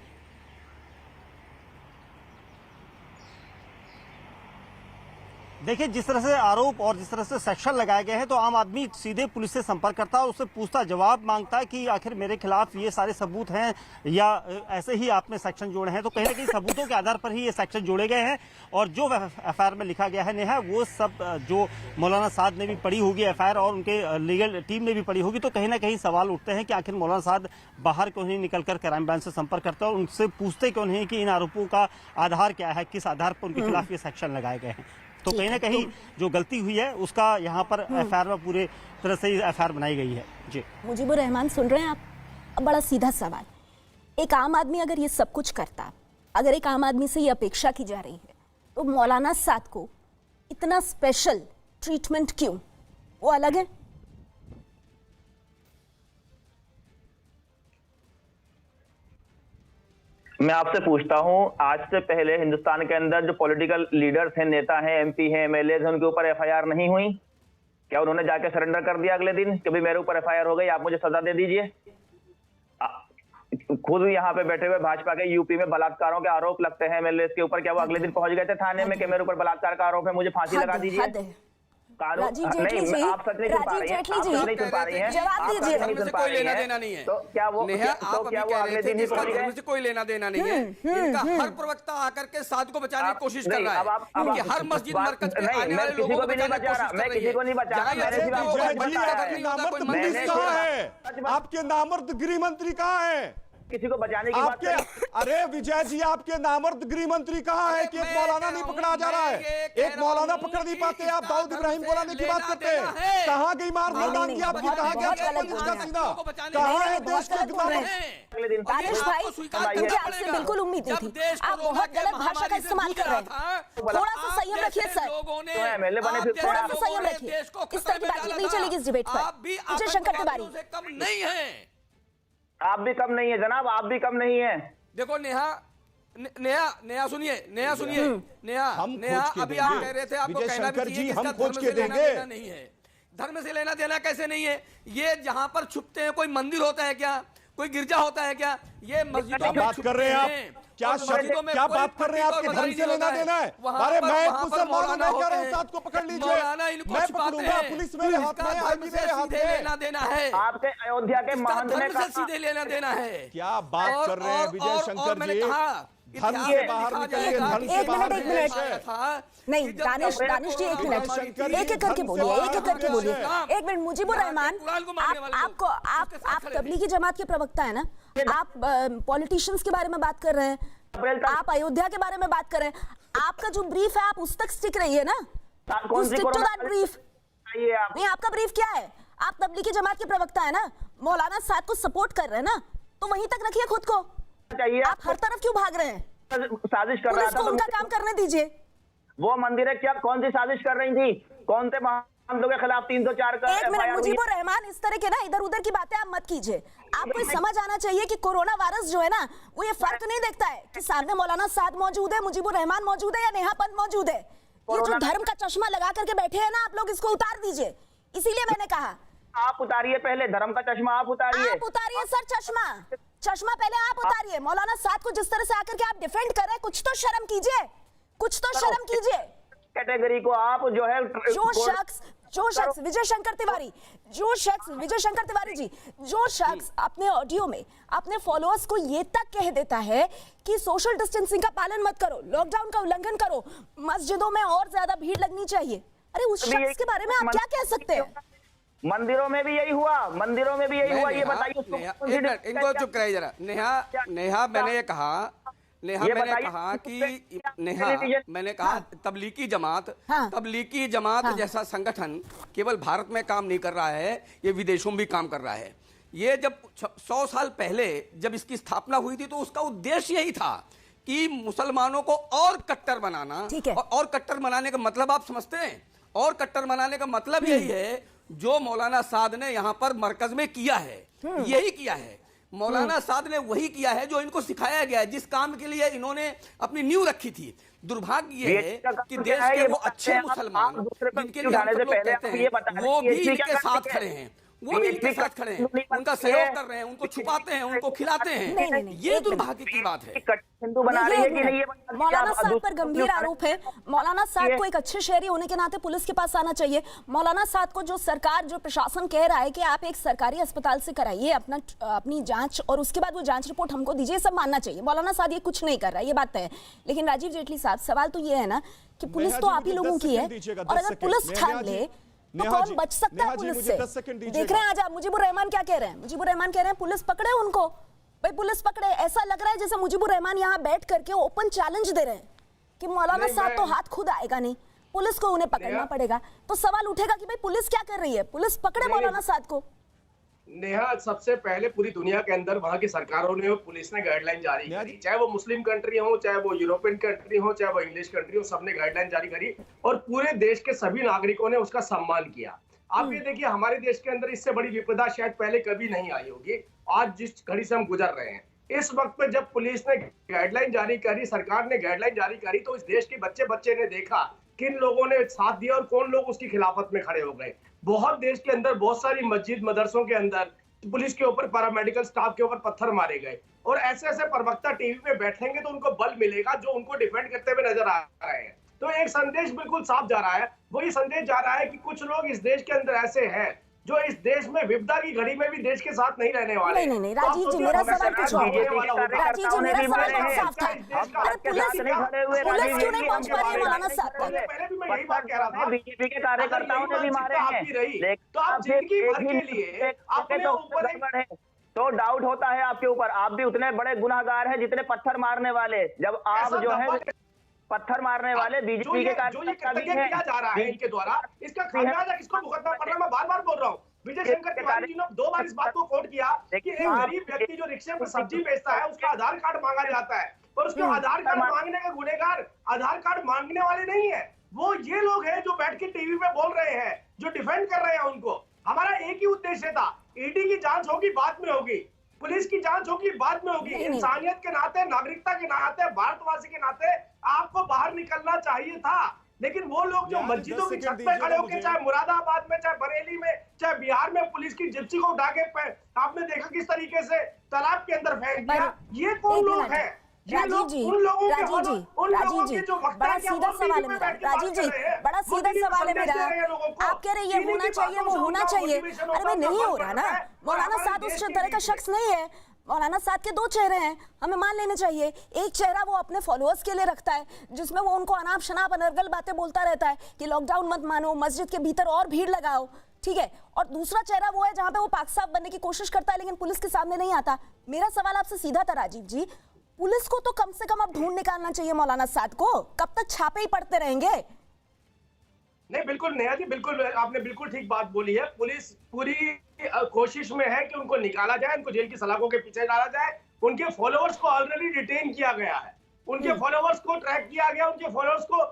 देखिए जिस तरह से आरोप और जिस तरह से सेक्शन लगाए गए हैं, तो आम आदमी सीधे पुलिस से संपर्क करता है और उससे पूछता, जवाब मांगता है कि आखिर मेरे खिलाफ ये सारे सबूत हैं या ऐसे ही आपने सेक्शन जोड़े हैं। तो कहीं ना कहीं सबूतों के आधार पर ही ये सेक्शन जोड़े गए हैं और जो एफआईआर में लिखा गया है नेहा, वो सब जो मौलाना साद ने भी पढ़ी होगी एफआईआर और उनके लीगल टीम ने भी पढ़ी होगी, तो कहीं ना कहीं सवाल उठते हैं कि आखिर मौलाना साद बाहर क्यों नहीं निकलकर क्राइम ब्रांच से संपर्क करते और उनसे पूछते क्यों नहीं कि इन आरोपों का आधार क्या है, किस आधार पर उनके खिलाफ ये सेक्शन लगाए गए हैं। तो कहीं ना कहीं जो गलती हुई है उसका यहाँ पर एफआईआर में पूरे तरह से एफआईआर बनाई गई है। जी मुजीबुर रहमान, सुन रहे हैं आप? अब बड़ा सीधा सवाल, एक आम आदमी अगर ये सब कुछ करता, अगर एक आम आदमी से ये अपेक्षा की जा रही है, तो मौलाना साद को इतना स्पेशल ट्रीटमेंट क्यों? वो अलग है? मैं आपसे पूछता हूं, आज से पहले हिंदुस्तान के अंदर जो पॉलिटिकल लीडर्स हैं, नेता हैं, एमपी हैं, एमएलए हैं, उनके ऊपर एफआईआर नहीं हुई? क्या उन्होंने जाके सरेंडर कर दिया अगले दिन कि भाई मेरे ऊपर एफआईआर हो गई, आप मुझे सजा दे दीजिए? खुद यहाँ पे बैठे हुए भाजपा के यूपी में बलात्कारों के आरोप लगते हैं एमएलए के ऊपर, क्या वो अगले दिन पहुंच गए थे थाने में कि मेरे ऊपर बलात्कार का आरोप है, मुझे फांसी लगा दीजिए? राजीव जेटली जी, आप सच नहीं सुन पा रही हैं, जवाब दीजिए। धर्म से कोई लेना देना नहीं है। तो क्या वो नेहा, आप अभी कह रहे थे कि इसका धर्म से कोई लेना देना नहीं है। इनका हर प्रवक्ता आकर के साद को बचाने की कोशिश कर रहा है, क्योंकि हर मस्जिद मरकज पे आने वाले लोगों को बचाने की कोशिश कर रही है। आपके नामर्द गृह मंत्री कहाँ है? किसी को बचाने की बात अरे विजय जी, आपके नामर्द गृह मंत्री कहाँ है कि एक मौलाना नहीं पकड़ा जा रहा है? एक मौलाना पकड़ नहीं पाते, आप दाऊद इब्राहिम को लाने की बात करते हैं। कहाँ गई मार मुर्दान की आपकी? कहाँ गया इसका सीना? कहाँ है देश के दानिश भाई, मुझे आपसे बिल्कुल उम्मीद नहीं थी। आप बहुत गलत भाषा का इस्तेमाल कर रहे हैं, थोड़ा सा संयम रखिए सर, थोड़ा सा संयम रखिए। इस तरह की बातचीत नहीं चलेगी इस डिबेट पर। विजय शंकर तिवारी, नहीं है, आप भी कम नहीं है जनाब, आप भी कम नहीं है। देखो नेहा सुनिए, नेहा अभी आप कह रहे थे, आपको कहना भी चाहिए कि इसका धर्म से लेना देना नहीं है। धर्म से लेना देना कैसे नहीं है? ये जहां पर छुपते हैं, कोई मंदिर होता है क्या, कोई गिरजा होता है क्या? ये मस्जिदों में बात कर रहे हैं आप, क्या बात कर रहे हैं? आपके धर्म से लेना देना है? अरे मैं मुझसे मौलाना कह रहा हूं, साथ को पकड़ लीजिए, मैं पकड़ूंगा, पुलिस मेरे हाथ में, आर्मी मेरे हाथ में। लेना देना है आपके अयोध्या के महंत ने कहा, सीधे लेना देना है। क्या बात कर रहे हैं विजय शंकर जी? धर्म से बाहर निकलिए, धर्म से बाहर निकलिए। नहीं दानिश जी, एक मिनट, एक एक करके बोलिए, एक एक करके बोलिए। एक मिनट, मुजीबुर रहमान, आप तबलीगी जमात के प्रवक्ता है ना, आप पॉलिटिशियंस के बारे में बात कर रहे हैं, आप अयोध्या के बारे में बात कर रहे हैं, आपका जो ब्रीफ है आप उस तक स्टिक रहिए ना, स्टिक टू दैट ब्रीफ। नहीं, आपका ब्रीफ क्या है? आप तबलीगी जमात के प्रवक्ता है ना, मौलाना साद को सपोर्ट कर रहे हैं ना, तो वहीं तक रखिए खुद को। आप हर तरफ क्यों भाग रहे हैं? साजिश कर रहा था, उनका काम करने दीजिए। वो मंदिर है, क्या कौन सी साजिश कर रही थी? कौन से महंतों के खिलाफ 304 का? एक मिनट मुजीबुर रहमान, इस तरह के ना इधर उधर की बातें आप मत कीजिए। आपको समझ आना चाहिए कि कोरोना वायरस जो है ना, वो ये फर्क नहीं देखता है कि सामने मौलाना साद मौजूद है, मुजीबुर रहमान मौजूद है या नेहा पंत मौजूद है। ये जो धर्म का चश्मा लगा करके बैठे हैं ना आप लोग, इसको उतार दीजिए। इसीलिए मैंने कहा आप उतारिए, पहले धर्म का चश्मा आप उतारिए। आप उतारिए सर, चश्मा पहले आप उतारिए। मौलाना साद को जिस तरह से आकर के आप डिफेंड कर रहे हैं, कुछ तो शर्म कीजिए, कुछ तो शर्म कीजिए। कैटेगरी को आप जो है, जो शख्स विजय शंकर तिवारी जी, जो शख्स अपने ऑडियो में अपने फॉलोअर्स को ये तक कह देता है कि सोशल डिस्टेंसिंग का पालन मत करो, लॉकडाउन का उल्लंघन करो, मस्जिदों में और ज्यादा भीड़ लगनी चाहिए, अरे उस शख्स के बारे में आप क्या कह सकते हैं? मंदिरों में भी यही हुआ, मंदिरों में भी यही हुआ, ये बताइए। इनको चुप कराइए जरा। नेहा मैंने ये कहा नेहा, ये मैंने बताइए कहा कि नेहा, मैंने कहा तबलीगी जमात, हाँ। तबलीगी जमात हाँ। जैसा संगठन केवल भारत में काम नहीं कर रहा है, ये विदेशों में भी काम कर रहा है। ये जब 100 साल पहले जब इसकी स्थापना हुई थी तो उसका उद्देश्य यही था कि मुसलमानों को और कट्टर बनाना। ठीक है। और कट्टर बनाने का मतलब आप समझते हैं? और कट्टर बनाने का मतलब यही है जो मौलाना साद ने यहाँ पर मरकज में किया है, यही किया है। मौलाना साद ने वही किया है जो इनको सिखाया गया है, जिस काम के लिए इन्होंने अपनी नींव रखी थी। दुर्भाग्य ये है कि देश के वो अच्छे मुसलमान जिनके लिए हम सब लोग कहते हैं वो भी इनके साथ खड़े हैं, वो भी इनके साथ खड़े हैं, उनका सहयोग कर रहे हैं, उनको छुपाते हैं, उनको खिलाते हैं। ये दुर्भाग्य की बात है। हिंदू बना रही है कि नहीं, ये मौलाना साद पर गंभीर आरोप है। मौलाना साद को एक अच्छे शहरी होने के नाते पुलिस के पास आना चाहिए। मौलाना साद को जो सरकार, जो प्रशासन कह रहा है कि आप एक सरकारी अस्पताल से कराइए अपनी जांच और उसके बाद वो जांच रिपोर्ट हमको दीजिए, सब मानना चाहिए। मौलाना साद ये कुछ नहीं कर रहा है, ये बात है। लेकिन राजीव जेटली साहब, सवाल तो ये है ना कि पुलिस तो आप ही लोगों की है, और अगर पुलिस ठान ले तो कौन बच सकता है पुलिस से? देख रहे हैं आज आप मुजीबुर रहमान क्या कह रहे हैं। मुजीबुर रहमान कह रहे हैं पुलिस पकड़े उनको। भाई पुलिस पकड़े, ऐसा लग रहा है जैसे मुजीबुर रहमान यहाँ बैठ करके ओपन चैलेंज दे रहे हैं कि मौलाना साहब तो हाथ खुद आएगा नहीं, पुलिस को उन्हें पकड़ना पड़ेगा। तो सवाल उठेगा कि भाई पुलिस क्या कर रही है, पुलिस पकड़े मौलाना साहब को। नेहा, सबसे पहले पूरी दुनिया के अंदर वहां की सरकारों ने और पुलिस ने गाइडलाइन जारी करी, चाहे वो मुस्लिम कंट्री हो, चाहे वो यूरोपियन कंट्री हो, चाहे वो इंग्लिश कंट्री हो, सबने गाइडलाइन जारी करी और पूरे देश के सभी नागरिकों ने उसका सम्मान किया। आप ये देखिए, हमारे देश के अंदर इससे बड़ी विपदा शायद पहले कभी नहीं आई होगी, आज जिस घड़ी से हम गुजर रहे हैं। इस वक्त पे जब पुलिस ने गाइडलाइन जारी करी, सरकार ने गाइडलाइन जारी करी, तो इस देश के बच्चे बच्चे ने देखा किन लोगों ने साथ दिया और कौन लोग उसकी खिलाफत में खड़े हो गए। बहुत देश के अंदर बहुत सारी मस्जिद मदरसों के अंदर पुलिस के ऊपर, पैरामेडिकल स्टाफ के ऊपर पत्थर मारे गए। और ऐसे ऐसे प्रवक्ता टीवी पे बैठेंगे तो उनको बल मिलेगा जो उनको डिफेंड करते हुए नजर आ रहे हैं। तो एक संदेश बिल्कुल साफ जा रहा है, वही संदेश जा रहा है कि कुछ लोग इस देश के अंदर ऐसे हैं जो इस देश में विपदा की घड़ी में भी देश के साथ नहीं रहने वाले। नहीं राजीव जी, मेरा सवाल कुछ और है। राजीव जी, मेरा सवाल बहुत साफ था। अरे पुलिस क्यों नहीं पहुंच पा रही है मौलाना साहब तक? पहले भी मैं यही बात कह रहा था, बीजेपी के कार्यकर्ताओं ने भी मारे हैं, तो आप जिंदगी भर के लिए अपने ऊपर तो डाउट होता है आपके ऊपर। आप भी उतने बड़े गुनाहगार हैं जितने पत्थर मारने वाले। जब आप जो है पत्थर मारने वाले बीजेपी के कार्यकर्ता भी हैं, किया जा रहा है इनके द्वारा, इसका खामियाजा किसको भुगतना पड़ रहा है? मैं बार बार बोल रहा हूँ। विजय शंकर तिवारी जी ने 2 बार इस बात को कोट किया कि एक गरीब व्यक्ति जो रिक्शे पर सब्जी बेचता है उसका आधार कार्ड मांगा जाता है, और उसके आधार कार्ड मांगने का गुनहगार आधार कार्ड मांगने वाले नहीं है, वो ये लोग हैं जो बैठ के टीवी पे बोल रहे हैं, जो डिफेंड कर रहे हैं उनको। हमारा एक ही उद्देश्य था, ईडी की जांच होगी बाद में होगी, पुलिस की जांच होगी बाद में होगी। इंसानियत के नाते, नागरिकता के नाते, भारतवासी के नाते आपको बाहर निकलना चाहिए था। लेकिन वो लोग जो मस्जिदों की छत पे खड़े होकर, चाहे मुरादाबाद में, चाहे बरेली में, चाहे बिहार में, पुलिस की जिप्सी को उठा के आपने देखा किस तरीके से तालाब के अंदर फेंक दिया। ये कौन लोग हैं? राजीव जी, राजीव जी, बड़ा सीधा सवाल है मेरा। राजीव जी, बड़ा सीधा सवाल है मेरा। आप कह रहे हैं ये होना चाहिए, वो होना चाहिए। अरे भाई नहीं हो रहा ना। मौलाना साद उस तरह का शख्स नहीं है। मौलाना साद के 2 चेहरे हैं, हमें मान लेने चाहिए। एक चेहरा वो अपने फॉलोअर्स के लिए रखता है, जिसमें वो उनको अनाप शनाप अनर्गल बातें बोलता रहता है कि लॉकडाउन मत मानो, मस्जिद के भीतर और भीड़ लगाओ, ठीक है। और दूसरा चेहरा वो है जहां पे वो पाक साफ बनने की कोशिश करता है लेकिन पुलिस के सामने नहीं आता। मेरा सवाल आपसे सीधा था राजीव जी, पुलिस को तो कम से कम अब ढूंढ निकालना चाहिए मौलाना साद को। कब तक छापे ही पड़ते रहेंगे? नहीं, बिल्कुल नेहा जी, बिल्कुल आपने बिल्कुल ठीक बात बोली है। पुलिस पूरी कोशिश में है कि उनको निकाला जाए, उनको जेल की सलाखों के पीछे डाला जाए। उनके फॉलोअर्स को ऑलरेडी डिटेन किया गया है, उनके फॉलोअर्स को ट्रैक किया गया, उनके फॉलोअर्स को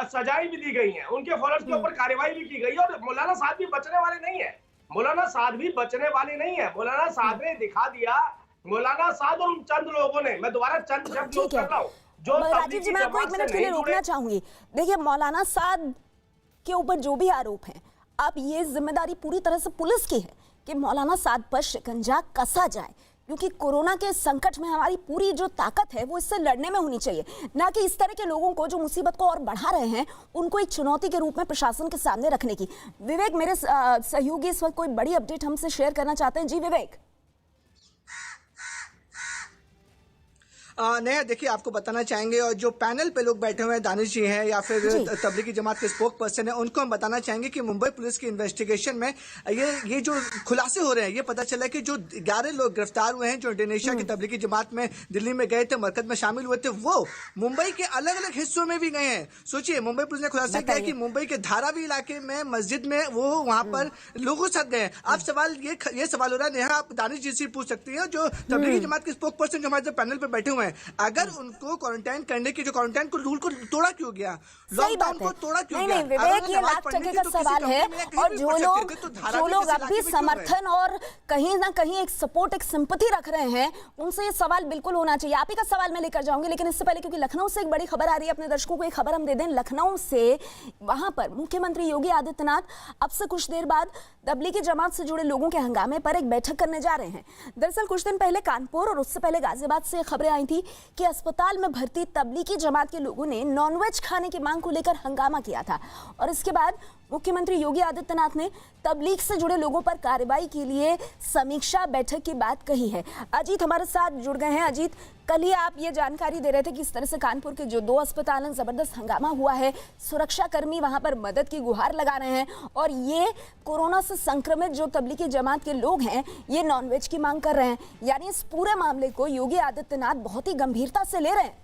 सजाएं भी दी गई है, उनके फॉलोअर्स के ऊपर कार्रवाई भी की गई है। और मौलाना साद भी बचने वाले नहीं है, मौलाना साद भी बचने वाले नहीं है। मौलाना साद ने दिखा दिया, मौलाना साद और उन चंद लोगों ने, मैं दोबारा चंद शब्द यूज कर रहा हूँ जो राजीव जी, मैं आपको 1 मिनट के लिए रोकना चाहूंगी। देखिए, मौलाना साद के ऊपर जो भी आरोप हैं, अब ये जिम्मेदारी पूरी तरह से पुलिस की है कि मौलाना साद पर शिकंजा कसा जाए, क्योंकि कोरोना के संकट में हमारी पूरी जो ताकत है वो इससे लड़ने में होनी चाहिए, ना कि इस तरह के लोगों को जो मुसीबत को और बढ़ा रहे हैं उनको एक चुनौती के रूप में प्रशासन के सामने रखने की। विवेक, मेरे सहयोगी इस वक्त कोई बड़ी अपडेट हमसे शेयर करना चाहते हैं। जी विवेक। नेहा देखिए, आपको बताना चाहेंगे और जो पैनल पे लोग बैठे हुए हैं, दानिश जी हैं या फिर तबलीगी जमात के स्पोक पर्सन है, उनको हम बताना चाहेंगे कि मुंबई पुलिस की इन्वेस्टिगेशन में ये जो खुलासे हो रहे हैं, ये पता चला कि जो 11 लोग गिरफ्तार हुए हैं जो इंडोनेशिया की तबलीगी जमात में दिल्ली में गए थे, मरकज में शामिल हुए थे, वो मुंबई के अलग अलग हिस्सों में भी गए हैं। सोचिए, मुंबई पुलिस ने खुलासा किया कि मुंबई के धारावी इलाके में मस्जिद में वो वहां पर लोगों के साथ गए। अब सवाल ये सवाल हो रहा है, नेहा आप दानिश जी से पूछ सकती हैं, जो तबलीगी जमात के स्पोक पर्सन जो हमारे पैनल पे बैठे हुए हैं, अगर उनको क्वारंटाइन करने की जो क्वारंटाइन को रूल को तोड़ा क्यों गया, लॉकडाउन को तोड़ा क्यों गया? नहीं विवेक, ये लाख टके का सवाल है। और जो लोग अब भी समर्थन और कहीं ना कहीं एक सपोर्ट, एक सिंपैथी रख रहे हैं, उनसे ये सवाल बिल्कुल होना चाहिए। आप ही का सवाल मैं लेकर जाऊंगी, लेकिन इससे पहले क्योंकि लखनऊ से एक बड़ी खबर आ रही है, अपने दर्शकों को एक खबर हम दे दें। लखनऊ से वहां पर मुख्यमंत्री योगी आदित्यनाथ अब से कुछ देर बाद तबलीगी जमात से जुड़े लोगों के हंगामे पर एक बैठक करने जा रहे हैं। दरअसल कुछ दिन पहले कानपुर और उससे पहले गाजियाबाद से खबरें आई थी कि अस्पताल में भर्ती तबलीगी जमात के लोगों ने नॉनवेज खाने की मांग को लेकर हंगामा किया था, और इसके बाद मुख्यमंत्री योगी आदित्यनाथ ने तबलीग से जुड़े लोगों पर कार्रवाई के लिए समीक्षा बैठक की बात कही है। अजीत हमारे साथ जुड़ गए हैं। अजीत, कल ही आप ये जानकारी दे रहे थे कि इस तरह से कानपुर के जो 2 अस्पताल हैं, जबरदस्त हंगामा हुआ है, सुरक्षा कर्मी वहां पर मदद की गुहार लगा रहे हैं, और ये कोरोना से संक्रमित जो तबलीगी जमात के लोग हैं ये नॉनवेज की मांग कर रहे हैं। यानी इस पूरे मामले को योगी आदित्यनाथ बहुत ही गंभीरता से ले रहे हैं।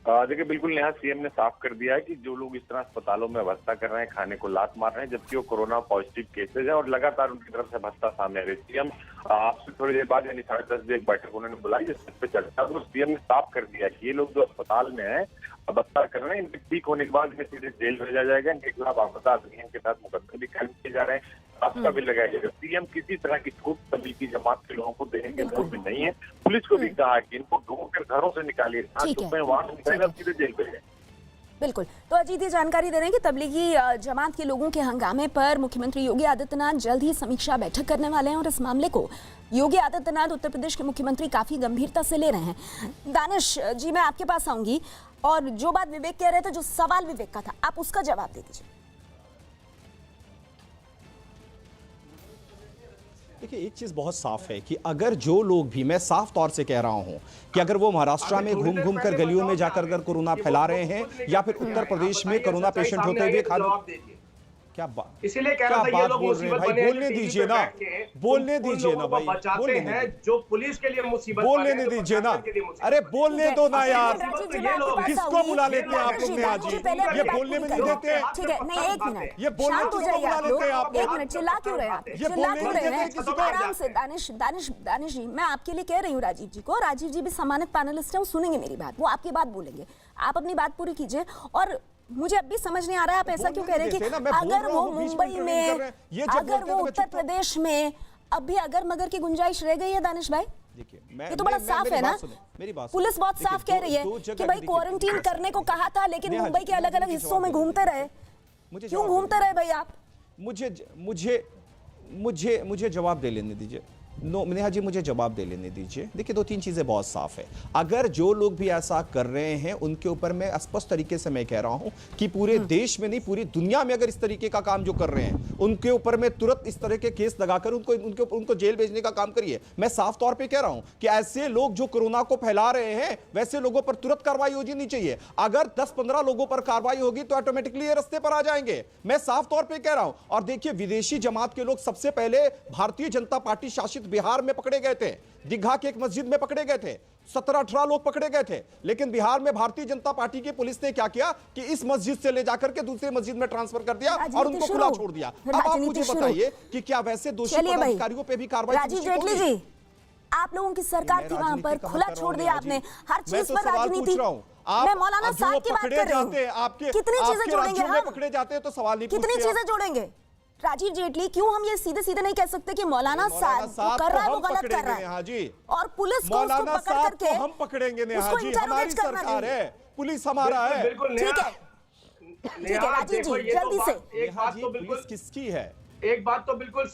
देखिए, बिल्कुल नेहा, सीएम ने साफ कर दिया है कि जो लोग इस तरह अस्पतालों में भत्ता कर रहे हैं, खाने को लात मार रहे हैं, जबकि वो कोरोना पॉजिटिव केसेज हैं और लगातार उनकी तरफ से भत्ता सामने आ रही है। सीएम आपसे थोड़ी देर बाद यानी 10:30 बजे एक बैठक उन्होंने बुलाई, जिस पे चर्चा तो सीएम ने साफ कर दिया कि ये लोग जो अस्पताल में है भत्ता कर रहे हैं, इनके ठीक होने के बाद इन्हें सीधे जेल भेजा जाएगा। इनके खिलाफ आपदा अधिनियम के तहत मुकदमे भी कायम किए जा रहे हैं, आपका भी लगाया जाएगा। सीएम किसी तरह की छूट तबलीगी जमात के लोगों को देने के मूड में नहीं है। पुलिस को भी कहा कि इनको ढूंढकर घरों से निकालिए, सीधे जेल भेजें। बिल्कुल, तो अजीत ये जानकारी दे रहे हैं कि तबलीगी जमात के लोगों के हंगामे पर मुख्यमंत्री योगी आदित्यनाथ जल्द ही समीक्षा बैठक करने वाले हैं, और इस मामले को योगी आदित्यनाथ उत्तर प्रदेश के मुख्यमंत्री काफी गंभीरता से ले रहे हैं। दानिश जी, मैं आपके पास आऊंगी, और जो बात विवेक कह रहे थे, जो सवाल विवेक का था, आप उसका जवाब दे दीजिए। देखिए, एक चीज बहुत साफ है कि अगर जो लोग भी, मैं साफ तौर से कह रहा हूं कि अगर वो महाराष्ट्र में घूम घूम कर गलियों में जाकर अगर कोरोना फैला रहे हैं, या फिर उत्तर प्रदेश में कोरोना पेशेंट होते हुए क्या बात, इसीलिए कह क्या रहा था बात ये लोग बोल रहे हैं भाई? बोलने दीजिए ना, बोलने दीजिए ना भाई, बचाते हैं जो पुलिस के लिए मुसीबत, बोलने नहीं दीजिए ना। अरे बोलने दो ना यार, किसको बुला लेते हैं आप लोग? ने आज ये बोलने में नहीं देते। ठीक है, नहीं, एक मिनट, ये बोलने शांत हो किसको जाइए बुला आप लेते लोग। हैं आप? एक मिनट, चिल्ला क्यों रहे हैं आप? चिल्ला क्यों रहे हैं? आराम से। दानिश जी, मैं आपके लिए कह रही हूँ राजीव जी को, राजीव जी भी सम्मानित पैनलिस्ट हैं, वो सुनेंगे मेरी बात, वो आपकी बात बोलेंगे, आप अपनी बात पूरी कीजिए। और मुझे अब भी समझ नहीं आ रहा है आप ऐसा क्यों कह रहे हैं कि अगर वो मुंबई में, अगर वो उत्तर प्रदेश में, अब भी अगर मगर की गुंजाइश रह गई है दानिश भाई? ये तो बड़ा साफ है ना, पुलिस बहुत साफ कह रही है कि भाई क्वारंटीन करने को कहा था, लेकिन मुंबई के अलग अलग हिस्सों में घूमते रहे। क्यों घूमते रहे भाई आप? मुझे जवाब दे लेने दीजिए। नेहा जी, मुझे जवाब दे लेने दीजिए। देखिए, 2-3 चीजें बहुत साफ है। अगर जो लोग भी ऐसा कर रहे हैं, उनके ऊपर मैं स्पष्ट तरीके से मैं कह रहा हूं कि पूरे देश में नहीं, पूरी दुनिया में अगर इस तरीके का काम जो कर रहे हैं, उनके ऊपर मैं तुरंत इस तरह के केस लगाकर उनको जेल भेजने का काम करिए। मैं साफ तौर पर कह रहा हूं कि ऐसे लोग जो कोरोना को फैला रहे हैं, वैसे लोगों पर तुरंत कार्रवाई होनी चाहिए। अगर 10-15 लोगों पर कार्रवाई होगी तो ऑटोमेटिकली ये रास्ते पर आ जाएंगे। मैं साफ तौर पर कह रहा हूं। और देखिए, विदेशी जमात के लोग सबसे पहले भारतीय जनता पार्टी शासित बिहार में पकड़े गए थे, दीघा के एक मस्जिद में पकड़े गए थे, 17-18 लोग पकड़े गए थे। लेकिन बिहार में भारतीय जनता पार्टी की पुलिस ने क्या किया कि इस मस्जिद से ले जाकर के दूसरे मस्जिद में ट्रांसफर कर दिया और उनको खुला छोड़ दिया। अब आप मुझे बताइए कि क्या वैसे दोषी पदाधिकारियों पे भी कार्रवाई? राजीव जेटली जी, आप लोगों की सरकार थी, वहां पर खुला छोड़ दिया आपने, हर चीज पर राजनीति। मैं मौलाना साहब की बात कर रही हूं। कितनी चीजें जोड़ेंगे हम? पकड़े जाते हैं तो सवाल नहीं, कितनी चीजें जोड़ेंगे? राजीव जेटली, क्यों हम ये सीधे सीधे नहीं कह सकते कि मौलाना साहब कर रहा है वो गलत कर रहा है, और पुलिस को उसको पकड़ करके हम पकड़ेंगे नेहा जी, हमारी सरकार है, पुलिस हमारा है। ठीक है, ठीक है राजीव जी, जल्दी से। एक बात तो बिल्कुल किसकी है? एक बात तो बिल्कुल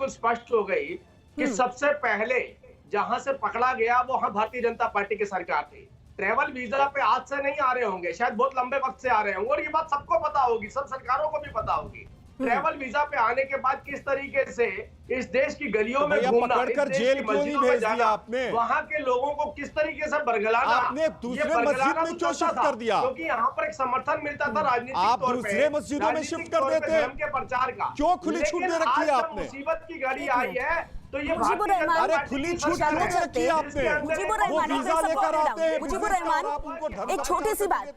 स्पष्ट हो गई कि सबसे पहले जहां से पकड़ा गया वो भारतीय जनता पार्टी की सरकार थी। ट्रैवल वीजा पे आज से नहीं आ रहे होंगे, शायद बहुत लंबे वक्त से आ रहे होंगे, और ये बात सबको पता होगी, सब सरकारों को भी पता होगी। ट्रैवल वीजा पे आने के बाद किस तरीके से इस देश की गलियों में भैया घूमना, पकड़कर इस देश जेल की क्यों नहीं मस्जिदों में भेज दिया जाना, आपने? वहां के लोगों को किस तरीके से बरगलाना, आपने दूसरे मस्जिद में क्यों शिफ्ट कर दिया? क्योंकि यहाँ पर एक समर्थन मिलता था राजनीतिक आप तौर पे, दूसरे मस्जिदों में राजनीतिक शिफ्ट कर तौर पे देते। धर्म के प्रचार का क्यों खुली छूट दे रखी है लेकिन आज आपने? जब मुसीबत की घड़ी आई है तो ये मुजीबुर भारतीय रहमान- जनता अरे पार्टी खुली की छूट सरकार क्यों है, दे रखी है आपने? जिसके अंदर मुजीबुर एक- वो रहमान, वीजा सबको लेकर मिला। आते हैं, मुजीबुर पुलिस रहमान, और आप उनको धर्म एक छोटी सी बात,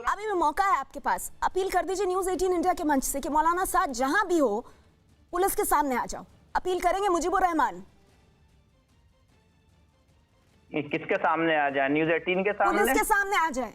अभी भी मौका है आपके पास, अपील कर दीजिए न्यूज 18 इंडिया के मंच से कि मौलाना साद जहां भी हो पुलिस के सामने आ जाओ। अपील करेंगे मुजीबुर रहमान, किसके सामने आ जाए? न्यूज 18 के सामने? पुलिस के सामने आ जाए।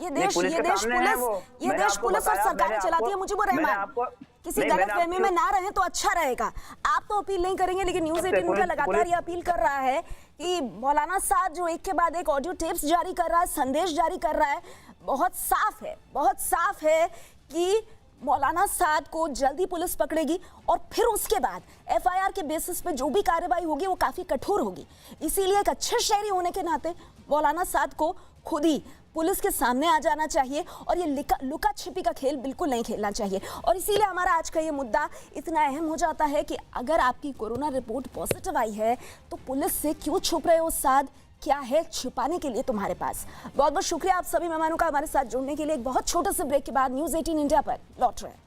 ये देश पुलिस के सामने है वो। ये मैंने देश आपको पुलिस और बताया, सरकारें मैंने चलाती है। आपको- मुजीबुर मैंने रहमान, आपको- किसी नहीं, मैंने गलतफहमी में आपको- ना रहे तो अच्छा रहेगा। आप तो अपील नहीं करेंगे, लेकिन न्यूज सबसे 18 इंडिया पुलिस- लगातार ये अपील कर रहा है कि मौलाना साद जो एक के बाद एक ऑडियो टेप्स जारी कर रहा है, संदेश जारी कर रहा है, बहुत साफ है कि मौलाना साद को जल्दी पुलिस पकड़ेगी और फिर उसके बाद एफआईआर के बेसिस पे जो भी कार्रवाई होगी वो काफी कठोर होगी। इसीलिए एक अच्छे शहरी होने के नाते मौलाना साद को खुद ही पुलिस के सामने आ जाना चाहिए और ये लुका छिपी का खेल बिल्कुल नहीं खेलना चाहिए। और इसीलिए हमारा आज का ये मुद्दा इतना अहम हो जाता है कि अगर आपकी कोरोना रिपोर्ट पॉजिटिव आई है तो पुलिस से क्यों छुप रहे हो साद? क्या है छुपाने के लिए तुम्हारे पास? बहुत बहुत शुक्रिया आप सभी मेहमानों का हमारे साथ जुड़ने के लिए। एक बहुत छोटे से ब्रेक के बाद न्यूज 18 इंडिया पर लौट रहे हैं।